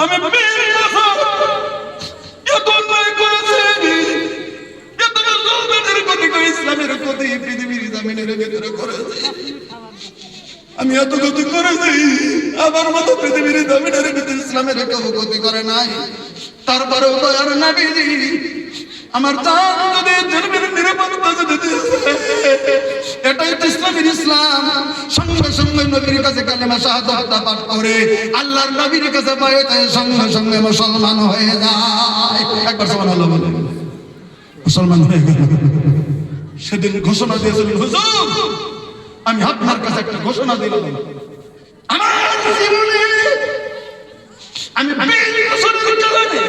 আমি 20 বছর এত অন্যায় করেছি, এত মুসলমানের ক্ষতি করে, ইসলামের ক্ষতি পৃথিবীর জমিনের ভিতরে করেছি। আমি এত ক্ষতি করেছি, আমার মতো পৃথিবীর জমিনের ভিতরে ইসলামের কেউ ক্ষতি করে নাই। তারপরেও দয়ার নবীজি আমার জান যদি জন্মের নিরাপত্তা যদি দিয়েছে, এটাই তো ইসলামের ইসলাম। সঙ্গে সঙ্গে নবীর কাছে কালেমা শাহাদাত পাঠ করে আল্লাহর নবীর কাছে বায়াত হয়ে সঙ্গে সঙ্গে মুসলমান হয়ে যায়। একবার সুবহানাল্লাহ বলেন। মুসলমান হয়ে গেল। সেদিন ঘোষণা দিয়েছিলেন, হুজুর আমি আপনার কাছে একটা ঘোষণা দিলাম, আমার জীবনে আমি 20 বছরের জীবনে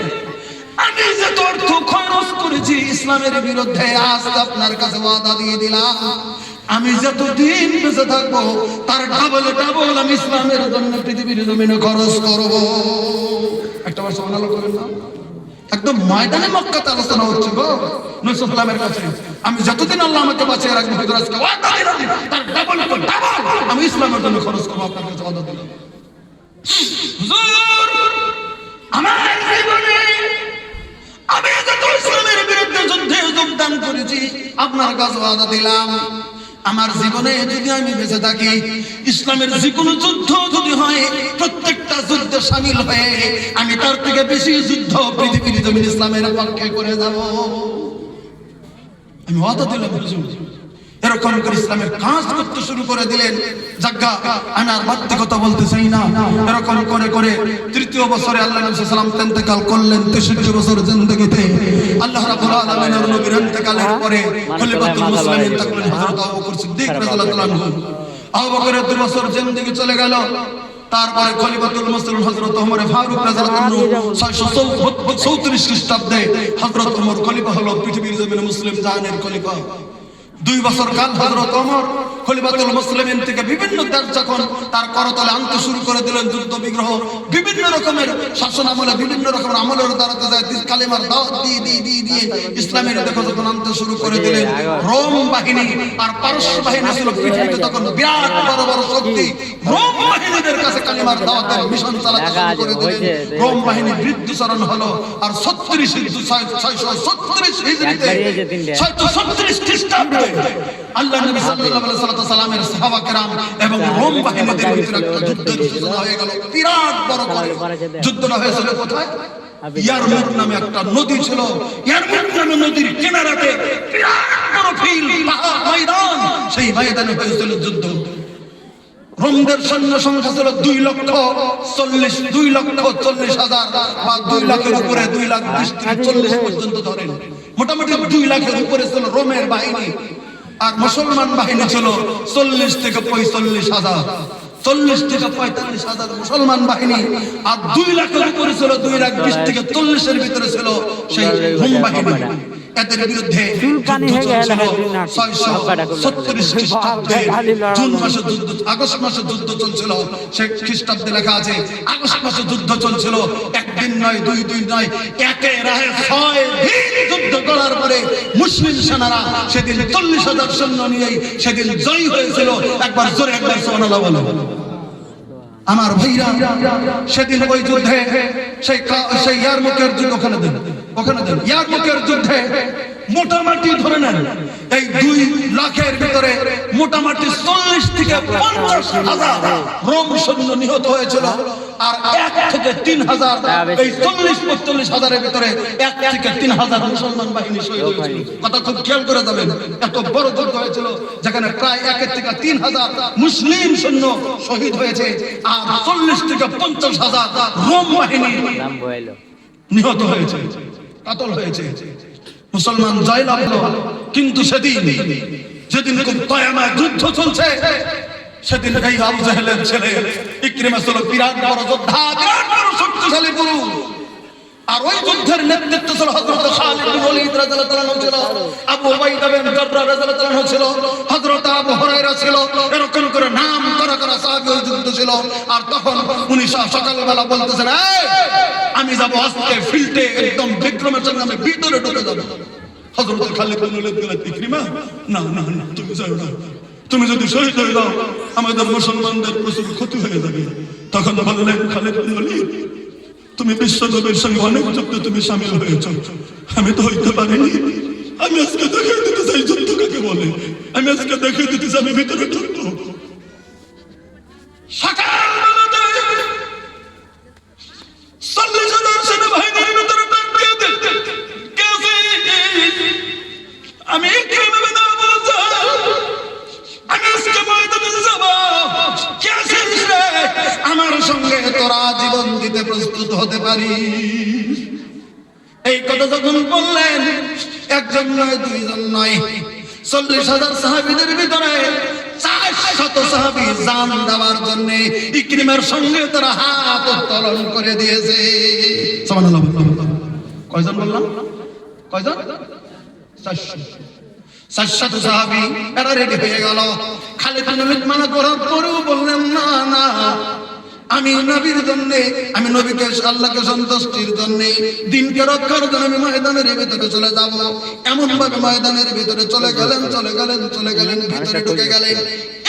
আমি যে অর্থ খরচ করেছি ইসলামের বিরুদ্ধে, আজ আপনার কাছে ওয়াদা দিয়ে দিলাম আমি যতদিন বেঁচে থাকবো তার ডাবল ডাবল আমি ইসলামের জন্য পৃথিবীর জমিনে খরচ করব। একটা বার সুবহানাল্লাহ করেন না? একদম ময়দানে মক্কাতে আলোচনা হচ্ছে গো নবী সাল্লাল্লাহু আলাইহি ওয়াসাল্লাম। আমি যতদিন আল্লাহ আমাকে বাঁচিয়ে রাখবে হুজুর আজকে ওয়াদা দিলাম তার ডাবল ডাবল আমি ইসলামের জন্য খরচ করব। আপনার কাছে ওয়াদা দিলাম হুজুর আমার জীবনে আমি যত ইসলামের বিরুদ্ধে যুদ্ধে যোগদান করেছি আপনার কাছে ওয়াদা দিলাম আমার জীবনে যদি আমি বেঁচে থাকি ইসলামের যে কোনো যুদ্ধ যদি হয় প্রত্যেকটা যুদ্ধে শামিল হয়ে আমি তার থেকে বেশি যুদ্ধ পৃথিবীর জমিন ইসলামের পক্ষে করে যাব। আমি ওয়াদা দিলাম হুজুর। এরকম করে ইসলামের কাজ করতে শুরু করে দিলেন। জাগা আমি আর বাড়তি কথা বলতে চাই না। এরকম করে করে 3য় বছরে আল্লাহ নবী সাল্লাল্লাহু আলাইহি ওয়াসাল্লাম ইন্তেকাল করলেন। 63 বছর জিন্দেগিতে আল্লাহ রাব্বুল আলামিনের নবীর ইন্তেকালের পরে খলিফাতুল মুসলিমিন তখন হযরত আবু বকর সিদ্দিক রাদিয়াল্লাহু আনহু। আবু বকরের 2 বছর জিন্দেগি চলে গেল। তারপরে খলিফাতুল মুসলিমিন হযরত ওমর ফারুক রাদিয়াল্লাহু আনহু 634 খ্রিস্টাব্দে হযরত ওমর খলিফা হলো পৃথিবীর জমিনে মুসলিম জাহানের খলিফা। 2 বছর কাল হযরত ওমর খলিফাতুল মুসলিমিন থেকে বিভিন্ন দেশ যখন তার করতলে আনতে শুরু করে দিলেন, যুদ্ধ বিগ্রহ বিভিন্ন রকমের শাসন আমলে বিভিন্ন রকমের আমলের দ্বারাতে যায় কালেমার দাওয়াত দিয়ে ইসলামের দেখো যখন আনতে শুরু করে দিলেন, রোম বাহিনী আর পারস্য বাহিনী ছিল পৃথিবীতে তখন বিরাট বড় বড় শক্তি। রোম বাহিনীদের কাছে কালেমার দাওয়াতের মিশন চালাতে শুরু করে দিলেন। রোম বাহিনী বৃদ্ধিচরণ হলো আর 636 হিজরিতে 636 খ্রিস্টাব্দে আল্লাহ নবী সাল্লাল্লাহু আলাইহি ওয়াসাল্লামের সাহাবা কেরাম এবং রোম বাহিনীদের ভিতরে একটা যুদ্ধের সূচনা হয়ে গেল। বিরাট বড় যুদ্ধটা হয়েছিল কোথায়? ইয়ারমুক নামে একটা নদী ছিল। ইয়ারমুক নামে নদীর কিনারাতে বিরাট বড় ফিল্ড ময়দান, সেই ময়দানে হয়েছিল যুদ্ধ। রোমদের সৈন্য সংখ্যা ছিল 2,40,000 বা 2 লাখের উপরে, 2,20,040 পর্যন্ত ধরেন। মোটামুটি 2 লাখের উপরে ছিল রোমের বাহিনী। আর মুসলমান বাহিনী ছিল 40 থেকে 45,000, 40 থেকে 45,000 মুসলমান বাহিনী। আর 2 লাখের উপরে ছিল 2,20,000 থেকে 40-এর ভিতরে ছিল সেই রোম বাহিনী। এদের বিরুদ্ধে জুন মাসে যুদ্ধ, আগস্ট মাসে যুদ্ধ চলছিল। সে খ্রিস্টাব্দে লেখা আছে আগস্ট মাসে যুদ্ধ চলছিল। 1 দিন নয়, 2 দিন নয়, একে রাহে 6 দিন যুদ্ধ করার পরে মুসলিম সেনারা সেদিন 40,000 সৈন্য নিয়ে সেদিন জয়ী হয়েছিল। একবার জোরে একবার সুবহানাল্লাহ বলো। আমার ভাইরা সেদিন ওই যুদ্ধে সেই ইয়ারমুকের যুদ্ধ ওখানে দেন ইয়ারমুকের যুদ্ধে মোটামুটি ধরে নেন এই 2 লাখের ভিতরে মোটামুটি 40 থেকে 50,000 রোম সৈন্য নিহত হয়েছিল। আর 1 থেকে 3,000 এই 40-45,000-এর ভিতরে 1 থেকে 3,000 মুসলমান বাহিনী শহীদ হয়েছিল। কথা খুব খেয়াল করে যাবেন। এত বড় যুদ্ধ হয়েছিল যেখানে প্রায় 1 থেকে 3,000 মুসলিম সৈন্য শহীদ হয়েছে আর 40 থেকে 50,000 রোম বাহিনী নিহত হয়েছে, কাতল হয়েছে। মুসলমান জয়লাভ হলো। কিন্তু যেদিন খুব তয়ামায় যুদ্ধ চলছে সেদিন এই আবু জাহেলের ছেলে ইকরিমা ছিল বিরাট বড় যোদ্ধা, বিরাট বড় শক্তিশালী পুরুষ। আর ওই যুদ্ধের নেতৃত্ব ছিল হযরত খালিদ বিন ওয়ালিদ রাদিয়াল্লাহু তাআলা ছিল, আবু উবাইদা বিন জাররাহ রাদিয়াল্লাহু তাআলা ছিল, হযরত আবু হুরায়রা ছিল। এরকম করে নাম করা সাহাবী ওই যুদ্ধ ছিল। আর তখন উনি সকালবেলা বলতেছেন, আমি যাব আজকে ফিল্ডে, একদম বিক্রমের সঙ্গে আমি ভিতরে ঢুকে যাব। হযরত খালিদ বিন ওয়ালিদ বললেন, ইকরিমা না না না, তুমি যাও না, তুমি যদি শহীদ হয়ে যাও আমাদের মুসলমানদের প্রচুর ক্ষতি হয়ে যাবে। তখন বললেন খালিদ বিন ওয়ালিদ, তুমি তুমি বিশ্বনবীর সঙ্গে অনেক যুদ্ধে তুমি সামিল হয়েছ, আমি তো হইতে পারিনি। আমি আজকে দেখিয়ে দিতে চাই যুদ্ধ কাকে বলে। আমি আজকে দেখিয়ে দিতে চাই আমি ভিতরে যুদ্ধ। সকালবেলাতে 40,000 সেনাবাহিনীর ভিতরে ডাক দিয়ে দে, কে আছে? আমি ইকরামা বিন আবু জাহল, আমি আজকে ময়দানে যাব। কে আছিস রে? আমার সঙ্গে তোরা জীবন দিতে প্রস্তুত হতে পারিস? এই কথা যখন বললেন, একজন নয়, দুইজন নয়, 40,000 সাহাবীদের ভিতরে 400 সাহাবী জান দেওয়ার জন্য ইকরিমার সঙ্গে তারা হাত উত্তোলন করে দিয়েছে। সুবহানাল্লাহ। কয়জন বললাম? কয়জন? 400 সাহাবী এরা রেডি হয়ে গেল। খালিদ বিন ওলীদ মানা করার পরেও বললেন, না না, আমি নবীর জন্য, আমি নবীকে আল্লাহকে সন্তুষ্টির জন্য, দিনকে রক্ষার জন্য আমি ময়দানের ভিতরে চলে যাব। এমন ভাবে ময়দানের ভিতরে চলে গেলেন, ভিতরে ঢুকে গেলেন।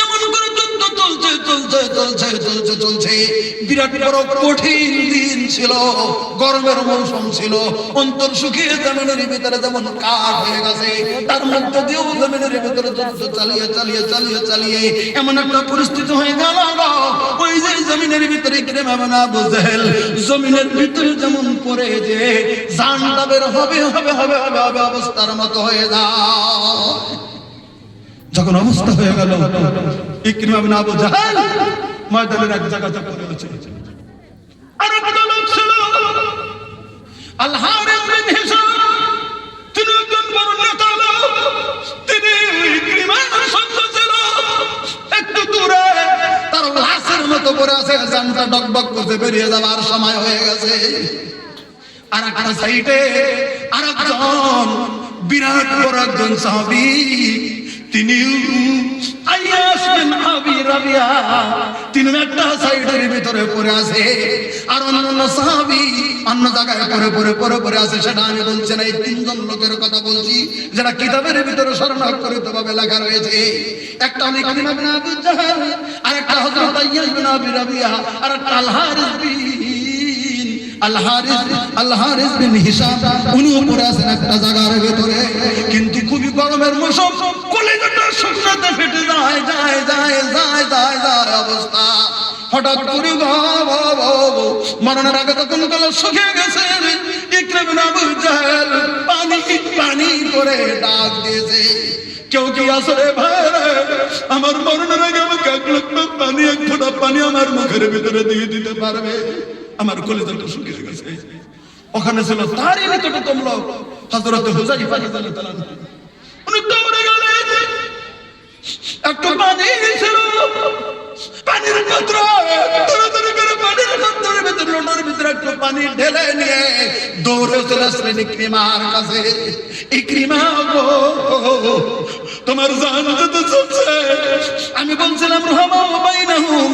এমন করে যুদ্ধ চলছে। বিরাট বড় কঠিন দিন ছিল, গরমের মৌসুম ছিল। অন্তর শুকিয়ে জমিনের ভিতরে যেমন কাঠ হয়ে গেছে, তার মধ্যে দিয়েও জমিনের ভিতরে যুদ্ধ চালিয়ে এমন একটা পরিস্থিতি হয়ে গেল, ওই যে জমিনের ভিতরে ইকরামা বিন আবু জাহল জমিনের ভিতরে যেমন পড়ে যে জানটা বের হবে অবস্থার মতো হয়ে যায়। যখন অবস্থা হয়ে গেল, ইকরামা বিন আবু জাহল ময়দানের এক জায়গাতে পড়ে আছে। আর একটা লোক ছিল আল হারিস বিন হিশাম, তিনি একজন বড় নেতা লোক। তিনি ইকরামার সঙ্গে ছিল। একটু দূরে তার লাশের মতো পড়ে আছে, জানটা ডকডক করতে বেরিয়ে যাওয়ার সময় হয়ে গেছে। আর একটা সাইডে আর একজন বিরাট বড় একজন সাহাবী, তিনি আইয়াস বিন আবি রাবিয়া, তিনি একটা সাইডের ভিতরে পড়ে আছে। আর অন্যান্য সাহাবী অন্য জায়গায় পড়ে আছে। সেটা আমি বলছি না, এই 3জন লোকের কথা বলছি যারা কিতাবের ভিতরে শরণার্থিত ভাবে লেখা রয়েছে। একটা হলো ইকরামা বিন আবু জাহল, আর একটা হযরত আইয়াস বিন আবি রাবিয়া, আর একটা আল হারিস বিন হিশাম, উনিও পড়ে আছেন একটা জায়গার ভিতরে। কিন্তু খুবই গরমের মৌসুম, কলিজাটা শুকনাতে ফেটে যায় অবস্থা। হঠাৎ করে মরণের আগে তখন গলা শুকিয়ে গেছে, ইকরামা বিন আবু জাহল পানি করে ডাক দিয়েছে, কেউ কি আছে রে ভাই? আমার মরণের আগে আমাকে এক লোকমা পানি, এক ফোঁটা পানি আমার মুখের ভিতরে দিয়ে দিতে পারবে? আমার কলিজাটা শুকিয়ে গেছে। ওখানে ছিল তারই নিকটতম লোক হযরত হুযায়ফা রাদিয়াল্লাহু তাআলা। উনি দৌড়ে গেলেন, একটু পানি ছিল, পানির পাত্র তাড়াতাড়ি করে পানির পাত্রের ভিতরে, লোটার ভিতরে একটু পানি ঢেলে নিয়ে দৌড়ে চলে আসলেন ইকরিমার কাছে। ইকরিমা গো, তোমার জান যেতে চলছে। আমি বলছিলাম রহমা বাইনাহুম,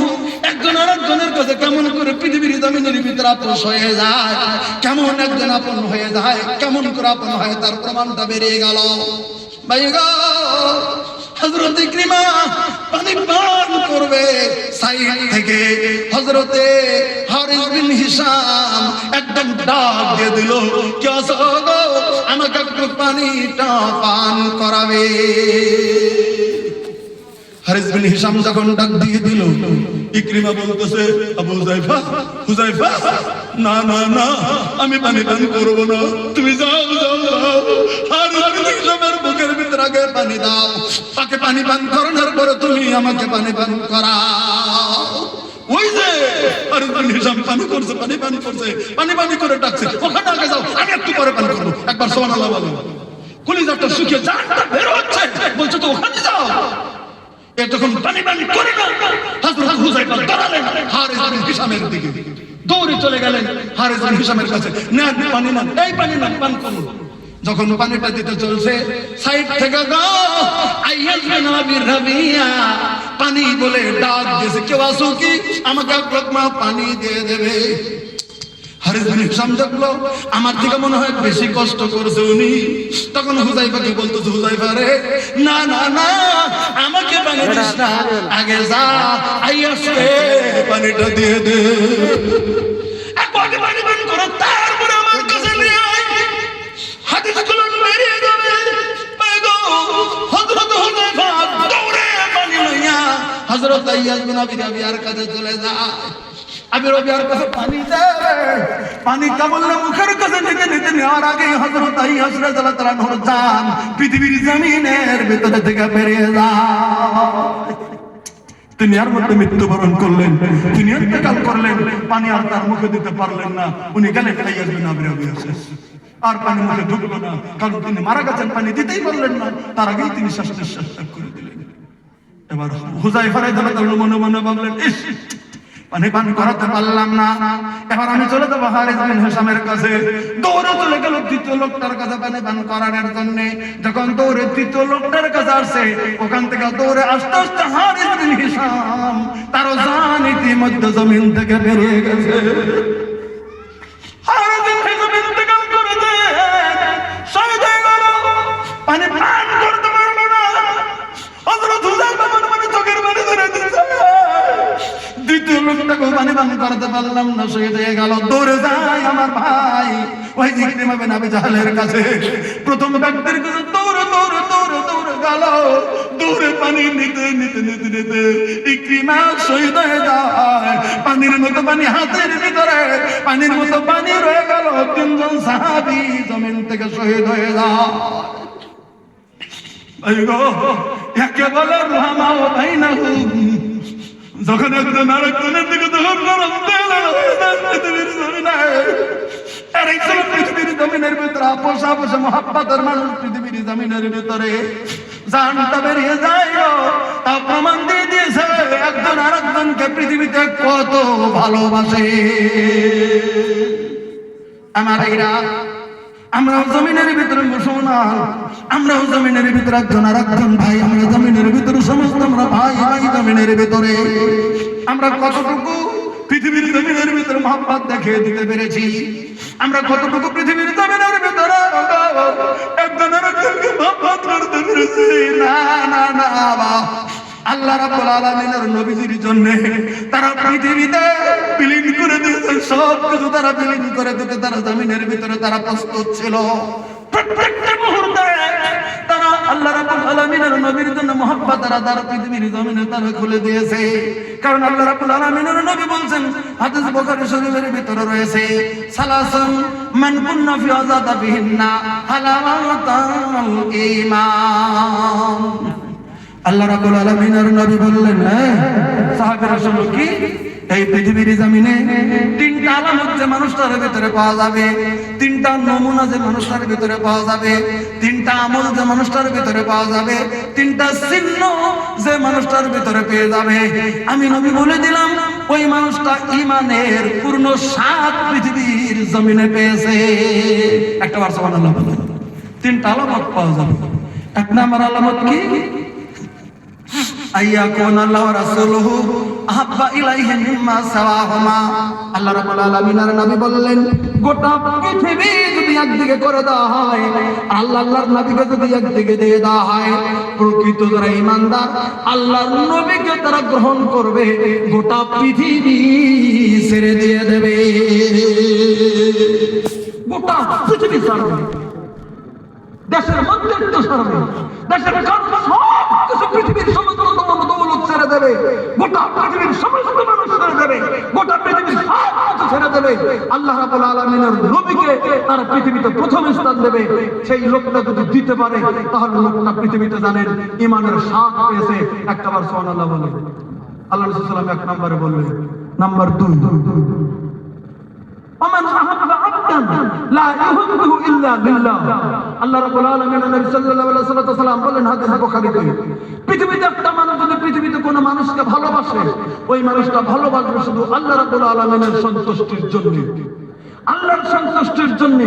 একজন আরেকজনের কাছে কেমন করে পৃথিবীর জমিনের ভিতরে আপোষ হয়ে যায়, কেমন একজন আপন হয়ে যায়, কেমন করে আপন হয় তার প্রমাণটা বেরিয়ে গেল। ভাই গো, হযরত ইকরিমা পানি পান করবে, সাইড থেকে হযরতে হারিস বিন হিশাম একদম ডাক দিয়ে দিল, কে আছো গো, আমাকে একটু পানিটা পান করাবে। হারিস বিন হিশাম যখন ডাক দিয়ে দিল, ইকরিমা বলতেছে, আবু হুযায়ফা, না না না, আমি পানি পান করব না, তুমি যাও। হারিস বিন হিশামের বুকের ভিতরে আগে পানি দাও, তাকে পানি পান করানোর পরে তুমি আমাকে পানি পান করাও। ওই যে হারিস বিন হিশাম পানি করে ডাকছে, ওখানে আগে যাও, আমি একটু পরে পান করবো। একবার সুবহানাল্লাহ বলো। কলিজাটা শুকিয়ে জানটা বের হচ্ছে, বলছে তো ওখানে যাও। এতক্ষণ পানি করে না, হযরত হুযায়ফা দাঁড়ালেন হারিস বিন হিশামের দিকে, দৌড়ে চলে গেলেন হারিস বিন হিশামের কাছে, না পানি না, এই পানি না, পান করুন। যখন পানিটা দিতে চলছে, সাইড থেকে গো আইয়াস বিন আবি রাবিয়া পানি বলে ডাক দিয়েছে, কেউ আছো কি, আমাকে এক লোকমা পানি দিয়ে দেবে। হারিস বিন হিশাম দেখলো আমার থেকে মনে হয় বেশি কষ্ট করছে উনি, তখন হুযায়ফাকে বলতেছে, হুযায়ফা রে, না না না, আমাকে পানি দিস না, আগে যা আইয়াসকে পানিটা দিয়ে দে। একবার আগে পানি পান করো, তারপরে আমার কাছে নিয়ে আয়। হাদিসগুলো বেরিয়ে যাবে। হযরত হুযায়ফা দৌড়ে পানি লইয়া হযরত আইয়াজ বিন আবি রাবিয়ার কাছে চলে যায়। আবি রাবিয়ার কাছে পানি দেয়, পানি কেবল মুখের কাছে নিতে নিতে নেওয়ার আগে হযরত আইয়াজ রাদিয়াল্লাহু তাআলা নূর জান পৃথিবীর জমিনের ভিতরে থেকে বেরিয়ে যায়। তিনি আর মধ্যে মৃত্যুবরণ করলেন, তিনি ইন্তেকাল করলেন, পানি আর তার মুখে দিতে পারলেন না। উনি গেলেন আইয়াজ বিন আবি রাবিয়া শেষ, আর পানি মুখে ঢুকলো না, কারণ তিনি মারা গেছেন, পানি দিতেই পারলেন না। তার আগেই তিনি শ্বাস নিঃশ্বাস ত্যাগ করে দিলেন। এবার হুযায়ফা রাদিয়াল্লাহু তাআলা মনে মনে ভাবলেন, ইস, পানি পান করাতে পারলাম না, এবার আমি চলে যাবো হারিস বিন হিশামের কাছে। দৌড়ে চলে গেল তৃতীয় লোকটার কাছে পানি পান করানোর জন্য। যখন দৌড়ে তৃতীয় লোকটার কাছে আসছে, ওখান থেকে দৌড়ে আস্তে আস্তে হারিস বিন হিশাম, তারও জান ইতিমধ্যে জমিন থেকে বেরিয়ে গেছে। হারিস বিন হিশাম ইন্তেকাল করেছে, শহীদ হয়ে গেল, পানি পান করতে পারলো না। হযরত হুযায়ফা মনে মনে চোখের পানি ধরে দিয়েছে। দ্বিতীয় লোকটাকে পানি পান করাতে পারলাম না, শহীদ হয়ে গেল। দৌড়ে যায় আমার ভাই ওই ইকরিমা বিন আবি জাহলের কাছে। প্রথম ব্যক্তির কাছে দৌড়ে দৌড়ে দৌড়ে দৌড়ে গেল। দৌড়ে পানি নিতে নিতে নিতে নিতে ইকরিমা শহীদ হয়ে যায়। পানির মতো পানি হাতের ভিতরে, পানির মতো পানি রয়ে গেল। তিনজন সাহাবী জমিন থেকে শহীদ হয়ে যায়। একেবারে রুহামা ও বাইনাহুম, যখন একজন আরেকজনের দিকে যখন গরম তেল পৃথিবীর জমিনে, আরেকজন পৃথিবীর জমিনের ভিতরে আপোষ আপোষে মহাব্বতের মানুষ পৃথিবীর জমিনের ভিতরে জানটা বেরিয়ে যায়, তা প্রমাণ দিয়ে দিয়েছে একজন আরেকজনকে পৃথিবীতে কত ভালোবাসে। আমার এরা, আমরাও জমিনের ভিতরে মুসলমান, আমরাও জমিনের ভিতরে একজন আর একজন ভাই, আমরা জমিনের ভিতরে সমস্ত আমরা ভাই ভাই জমিনের ভিতরে। আমরা কতটুকু পৃথিবীর জমিনের ভিতরে মহব্বত দেখিয়ে দিতে পেরেছি, আমরা কতটুকু পৃথিবীর জমিনের ভিতরে একজন আর একজনকে মহব্বত করতে পেরেছি। না না না, আল্লাহ রাব্বুল আলামিনের নবীজির জন্য তারা পৃথিবীতে বিলীন করে দিয়েছেন, সব কিছু তারা বিলীন করে দিতে তারা জমিনের ভিতরে তারা প্রস্তুত ছিল। প্রত্যেকটা মুহূর্তে তারা আল্লাহ রাব্বুল আলামিনের নবীর জন্য মহব্বত তারা পৃথিবীর জমিনে তারা খুলে দিয়েছে। কারণ আল্লাহ রাব্বুল আলামিনের নবী বলেছেন, হাদিস বুখারী শরীফের ভিতরে রয়েছে, সালাসান মান কুন্না ফি আযাদা বিহিন্না হালাওয়াতাল ঈমান। আল্লাহ রাব্বুল আলামিনের নবী বললেন, সাহাবীরা শুনো কি, এই পৃথিবীর জমিনে তিনটা আলামত যে মানুষটার ভিতরে পাওয়া যাবে, তিনটা নমুনা যে মানুষটার ভিতরে পাওয়া যাবে, তিনটা আমল যে মানুষটার ভিতরে পাওয়া যাবে, তিনটা চিহ্ন যে মানুষটার ভিতরে পেয়ে যাবে, আমি নবী বলে দিলাম ওই মানুষটা ঈমানের পূর্ণ স্বাদ পৃথিবীর জমিনে পেয়েছে। একটা বার সুবহানাল্লাহ বলেন। তিনটা আলামত পাওয়া যাবে। এক নাম্বার আলামত কি, আইয়াকুন আল্লাহ ওয়া রাসূলুহু আহাব্বা ইলাইহি মিম্মা সাওয়াহুমা। আল্লাহ রাব্বুল আলামিনের নবী বললেন, গোটা পৃথিবী যদি একদিকে করে দেওয়া হয়, আল্লাহর নবীকে যদি একদিকে দিয়ে দেওয়া হয়, প্রকৃত যারা ঈমানদার আল্লাহর নবীকে তারা গ্রহণ করবে, গোটা পৃথিবী ছেড়ে দিয়ে দেবে, গোটা পৃথিবী ছাড়বে, দেশের মন্দির তো ছাড়বে, দেশের সব পৃথিবীর সমস্ত দৌলত ছেড়ে দেবে, গোটা পৃথিবীর সমস্ত মানুষ ছেড়ে দেবে, গোটা পৃথিবীর সব কিছু ছেড়ে দেবে। আল্লাহ রাব্বুল আলামিনের নবীকে তার পৃথিবীতে প্রথম স্থান দেবে। সেই লোকটা যদি দিতে পারে, তাহলে লোকটা পৃথিবীতে জানেন ঈমানের স্বাদ পেয়েছে। একটাবার সুবহানাল্লাহ বলে। আল্লাহ রাসূল সাল্লাল্লাহু আলাইহি ওয়াসাল্লাম এক নম্বরে বললেন। নাম্বার 2, ওমান আহাব্বা আবদান লা ইউহিব্বুহু ইল্লা লিল্লাহ। আল্লাহ রাব্বুল আলামিন নবী সাল্লাল্লাহু আলাইহি ওয়াসাল্লাম বলেন হাদিস বুখারীতে, পৃথিবীতে একটা মানুষ যদি পৃথিবীতে কোনো মানুষকে ভালোবাসে, ওই মানুষটা ভালোবাসবে শুধু আল্লাহ রাব্বুল আলামিনের সন্তুষ্টির জন্য। আল্লাহর সন্তুষ্টির জন্য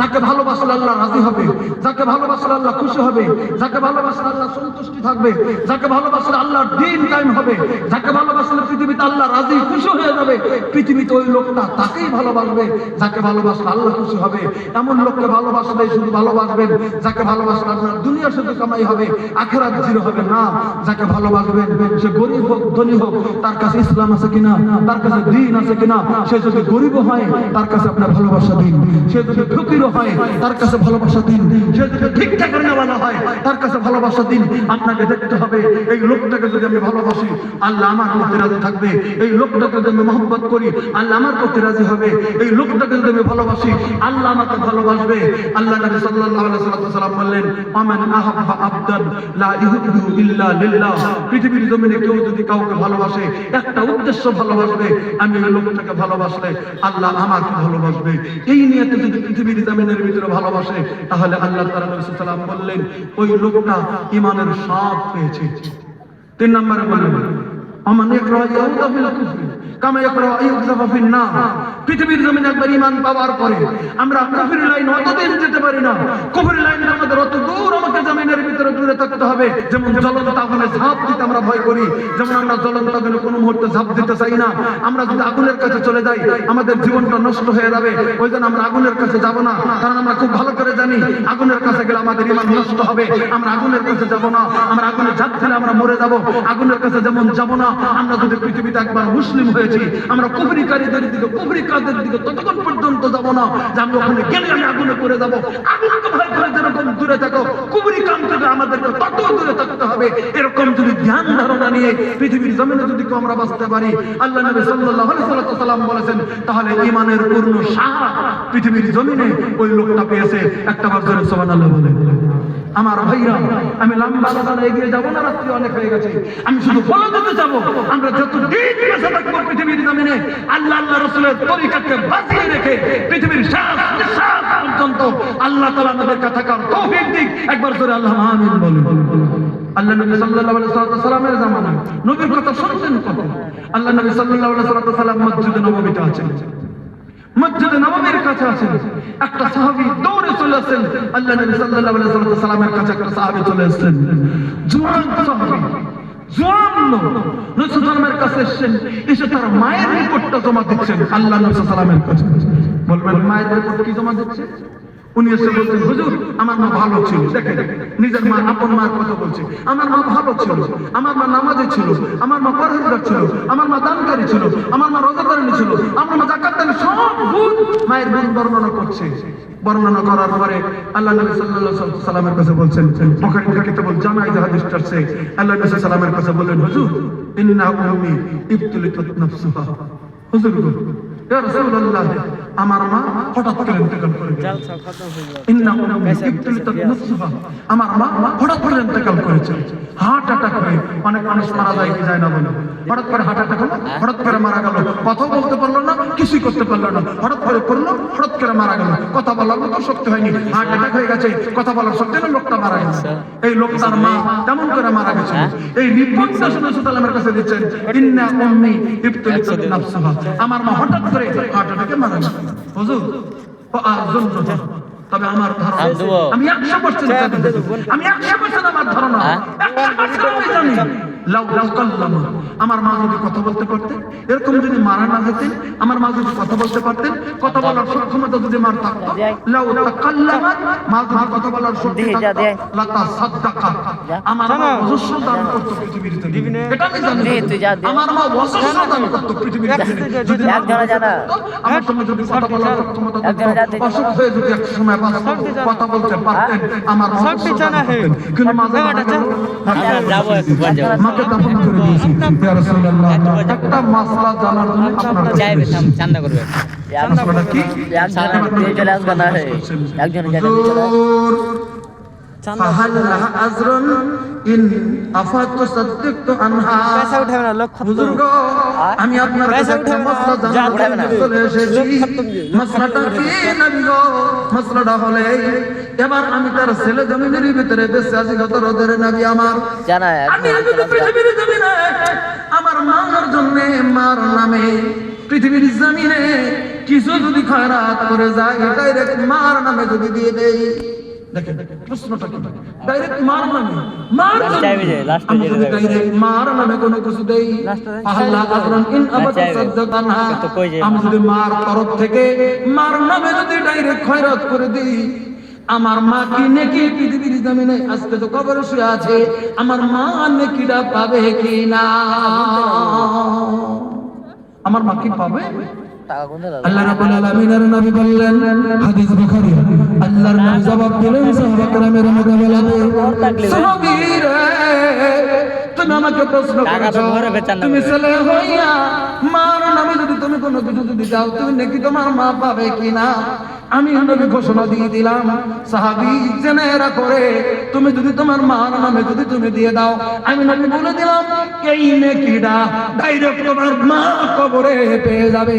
যাকে ভালোবাসলে আল্লাহ রাজি হবে, যাকে ভালোবাসলে আল্লাহ খুশি হবে, যাকে ভালোবাসলে আল্লাহ সন্তুষ্টি থাকবে, যাকে ভালোবাসলে আল্লাহর দ্বীন কায়েম হবে, যাকে ভালোবাসলে পৃথিবীতে আল্লাহ রাজি খুশি হয়ে যাবে, পৃথিবীতে ওই লোকটা তাকেই ভালোবাসবে যাকে ভালোবাসলে আল্লাহ খুশি হবে। এমন লোককে ভালোবাসলে শুধু ভালোবাসবেন যাকে ভালোবাসলে আপনার দুনিয়া শুধু কামাই হবে, আখিরাত জিরো হবে না। যাকে ভালোবাসবেন সে গরিব হোক ধনী হোক, তার কাছে ইসলাম আছে কিনা, তার কাছে দ্বীন আছে কিনা, সে যদি গরিব হয় তার কাছে আপনার ভালোবাসা দিন, সে যদি ফকিরও হয় তার কাছে ভালোবাসা দিন, সে যদি ঠিকঠাক নেওয়ালা হয় তার কাছে ভালোবাসা দিন। আপনাকে দেখতে হবে এই লোকটাকে যদি আমি ভালোবাসি আল্লাহ আমার প্রতি রাজি থাকবে, এই লোকটাকে যদি আমি মহব্বত করি আল্লাহ আমার প্রতি রাজি হবে, এই লোকটাকে যদি আমি ভালোবাসি আল্লাহ আমাকে ভালোবাসবে। আল্লাহ নবী সাল্লাল্লাহু আলাইহি ওয়াসাল্লাম বললেন, আমান আহাব্বা আবদান লা ইউহিব্বু ইল্লা লিল্লাহ। পৃথিবীর জমিনে কেউ যদি কাউকে ভালোবাসে একটা উদ্দেশ্য ভালোবাসবে, আমি ওই লোকটাকে ভালোবাসলে আল্লাহ আমাকে ভালোবাসবে। এই নিয়তে যদি পৃথিবীর জমিনের ভিতরে ভালোবাসে তাহলে আল্লাহ তাআলা নবী সাল্লাল্লাহু আলাইহি ওয়াসাল্লাম বললেন ওই লোকটা ঈমানের স্বাদ পেয়েছে। 3 নম্বরে বললেন আমান ইয়াকরা ইয়াউদা ফিল কুফরি কামা ইয়াকরা ইউযফা ফিন নার। পৃথিবীর জমিনে একবার ঈমান পাওয়ার পরে আমরা কুফরি লাইন অতদিন যেতে পারি না, কুফরি লাইন আমাদের অত দূর আমাকে জমিনের ভিতরে দূরে থাকতে হবে। যেমন জ্বলন্ত আগুনে ঝাঁপ দিতে আমরা ভয় করি, যেমন আমরা জ্বলন্ত আগুনে কোনো মুহূর্তে ঝাঁপ দিতে চাই না। আমরা যদি আগুনের কাছে চলে যাই আমাদের জীবনটা নষ্ট হয়ে যাবে, ওই জন্য আমরা আগুনের কাছে যাব না। কারণ আমরা খুব ভালো করে জানি আগুনের কাছে গেলে আমাদের ঈমান নষ্ট হবে, আমরা আগুনের কাছে যাব না। আমরা আগুনে ঝাঁপ দিলে আমরা মরে যাব, আগুনের কাছে যেমন যাব না। আমরা যদি পৃথিবীতে একবার মুসলিম হয়েছি আমরা কুফরিকারীদের দিকে কুফরিকারদের দিকে ততক্ষণ পর্যন্ত যাব না যে আমরা ওখানে গেলে আমি আগুনে পড়ে যাব। আগুনকে ভয় করে যেরকম দূরে থাকো কুফরি কাম থেকে আমাদেরকে তত দূরে থাকতে হবে। এরকম যদি ধ্যান ধারণা নিয়ে পৃথিবীর জমিনে যদি আমরা বাঁচতে পারি, আল্লাহ নবী সাল্লাল্লাহু আলাইহি ওয়াসাল্লাম বলেছেন তাহলে ঈমানের পূর্ণ স্বাদ পৃথিবীর জমিনে ওই লোকটা পেয়েছে। একটা বার জোরে সুবহানাল্লাহ বলে। আমার ভাইরা আমি লম্বা আলোচনা এগিয়ে যাব না, রাত্রি অনেক হয়ে গেছে। আমি শুধু বলে দিতে যাব আমরা যতদিন বেঁচে থাকবো পৃথিবীর জমিনে আল্লাহ আল্লাহ রাসূলের তরিকাকে বাঁচিয়ে রেখে পৃথিবীর শেষ নিঃশ্বাস পর্যন্ত আল্লাহ তাআলা আমাদেরকে থাকার তৌফিক দিক। একবার জোরে আল্লাহ আমিন বলুন। আল্লাহ নবী সাল্লাল্লাহু আলাইহি ওয়াসাল্লামের জামানায় নবীর কথা শুনতেন কত। আল্লাহ নবী সাল্লাল্লাহু আলাইহি ওয়াসাল্লাম মসজিদে নববীতে আছেন, মসজিদে নববীর কাছে আছেন। একটা সাহাবী দৌড়ে চলে আসেন আল্লাহ নবী সাল্লাল্লাহু আলাইহি ওয়াসাল্লামের কাছে। একটা সাহাবী চলে আসেন, জওয়ান সাহাবী, জওয়ান লোক নবী সাল্লাল্লাহু কাছে এসেছেন, এসে তার মায়ের রিপোর্টটা জমা দিচ্ছেন আল্লাহ নবী সাল্লাল্লাহু কাছে। বলবেন মায়ের রিপোর্ট কি জমা দিচ্ছে? উনি এসে বলছেন হুজুর আমার মা ভালো ছিল। দেখেন নিজের মা আপন মার কথা বলছে। আমার মা ভালো ছিল, আমার মা নামাজি ছিল, আমার মা পরহেজগার ছিল, আমার মা দানকারী ছিল, আমার মা রোজাদারিনী ছিল, আমার মা যাকাতদানী, সব গুণ মায়ের গুণ বর্ণনা করছে। বর্ণনা করার পরে আল্লাহ নবী সাল্লাল্লাহু আলাইহি ওয়াসাল্লামের কাছে বলছেন, বুখারীর কিতাবুল জানাইজ হাদিসটা আছে। আল্লাহ নবী সাল্লাল্লাহু আলাইহি ওয়াসাল্লামের কাছে বললেন হুজুর ইন্না উম্মি ইবতুলিতাত নাফসুহা। হুজুর গো ইয়া রাসূলুল্লাহ আমার মা হঠাৎ করে ইন্তেকাল করে গেলেন। ইন্না উম্মি ইবতুলিতাত নাফসুহা, আমার মা হঠাৎ করে ইন্তেকাল করেছে। হার্ট অ্যাটাক হয়ে অনেক মানুষ মারা যায় কি যায় না বলে, হঠাৎ করে হার্ট অ্যাটাক হলো, হঠাৎ করে মারা গেল, কথা বলতে পারলো না, কিছুই করতে পারলো না, হঠাৎ করে করলো, হঠাৎ করে মারা গেল। কথা বলার মতো শক্তি হয়নি, হার্ট অ্যাটাক হয়ে গেছে, কথা বলার শক্তি না, লোকটা মারা গেছে। এই লোকটার মা তেমন করে মারা গেছে। এই রিপোর্টটা শুনে সাল্লামের কাছে দিচ্ছেন ইন্না উম্মি ইবতুলিতাত নাফসুহা, আমার মা হঠাৎ করে হার্ট অ্যাটাকে মারা গেছে। হুজুর তবে আমার ধারণা আমি 100% আমি 100% আমার ধারণা 100% আমি জানি আমার মা যদি কথা বলতে পারতেন, এরকম যদি মারা না যেতেন, আমার মা যদি কথা বলতে পারতেন, কথা বলার সক্ষমতা যদি মার থাকতো, মা যদি কথা বলার শক্তি থাকতো, লাতা সাদ্দাকা, আমার মা অজস্র দান করতো পৃথিবীর জমিনে। এটা আমি জানি, আমার মা অজস্র দান করতো পৃথিবীর জমিনে। যদি আমার সঙ্গে যদি কথা বলার সক্ষমতা থাকতো, অসুখ হয়ে যদি এক সময় কথা বলতে পারতেন, আমার মা অজস্র দান করতেন। কিন্তু মাঝে মাকে দাফন করে দিয়েছি। ইয়া রাসূলুল্লাহ একটা মাসলা জানার জন্য আপনার কাছে এসেছি। চান্দা করবে মাসলাটা কি? চলে আসবে না, একজন ফাহাল লাহা আজরুন ইন আফাতু সাদ্দাকতু আনহা। পয়সা উঠাবে না, লক্ষ হুজুর গো আমি আপনার কাছে একটা মাসলা জানার জন্য চলে এসেছি। মাসলাটা কি নবী গো? মাসলাটা হলো এবার আমি তার ছেলে জমিনের ভিতরে বেঁচে আছি কত রোদের নবী আমার জানা আমি পৃথিবীর জমিনে আমার মার জন্য মার নামে পৃথিবীর জমিনে কিছু যদি খয়রাত করে যায় ডাইরেক্ট মার নামে যদি দিয়ে দেই, দেখেন প্রশ্নটা কি, ডাইরেক্ট মার নামে মার আমি যদি ডাইরেক্ট মার নামে কোনো কিছু দেই, আল্লাহ আকরাম ইন আবাদ সাদ্দাকানা, আমি যদি মার তরফ থেকে মার নামে যদি ডাইরেক্ট খয়রাত করে দেই, আমার মা কি নেকি পৃথিবীর জমিনে আজকে তো কবরে শুয়ে আছে, আমার মা নেকিটা পাবে কি না? আমার মা কি পাবে? আল্লাহ রাব্বুল আলামিনের নবী বললেন, হাদিস বুখারী, আল্লাহর নবী জবাব দিলেন সাহাবা কেরামের মোকাবেলাতে, সাহাবী রে তুমি আমাকে প্রশ্ন করেছো, তুমি ছেলে হইয়া মার নামে যদি তুমি কোনো কিছু যদি দাও, তুমি নাকি তোমার মা পাবে কিনা? আমি নবী ঘোষণা দিয়ে দিলাম, সাহাবী জেনে রাখো রে, তুমি যদি তোমার মার নামে যদি তুমি দিয়ে দাও, আমি নবী বলে দিলাম এই নেকিটা ডাইরেক্ট তোমার মা কবরে পেয়ে যাবে।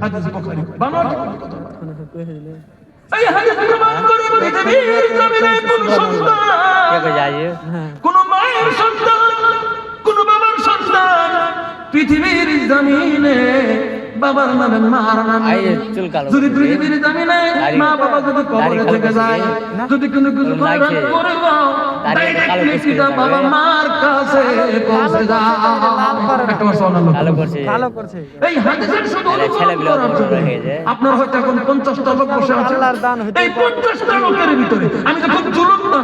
হাদিস বুখারী বানাতে কথা, এই হাদিস প্রমাণ করে পৃথিবীর জমিনে কোন সন্তান, কোন মায়ের সন্তান, কোন বাবার সন্তান পৃথিবীর জমিনে বাবার নামে মার নামে যদি পৃথিবীর জমিনে মা বাবা যদি কবরে থেকে যায়, যদি কোনো কিছু খয়রাত করে দাও, ডাইরেক্ট নেকিটা বাবা মার কাছে পৌঁছে যায়। একটা বার সুবহানাল্লাহ ভালো করছে। এই হাদিসের শুধু আপনার হয়তো এখন 50টা লোক বসে আছে, এই 50টা লোকের ভিতরে আমি যখন জুলুম না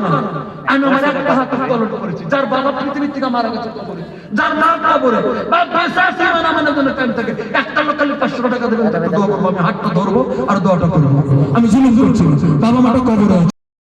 আমি আমার একটা হাত কলট করেছি, যার বাবা পৃথিবী থেকে মারা গেছে কবরে, যার মা কবরে, বাপ পয়সা আছে মানে জন্য টাইম থাকে, একটা লোক খালি 500 টাকা দেবে, দোয়া করবো, আমি হাতটা ধরবো আর দোয়াটা করবো। আমি জুলুম করছি, বাবা মাটা কবরে আছে,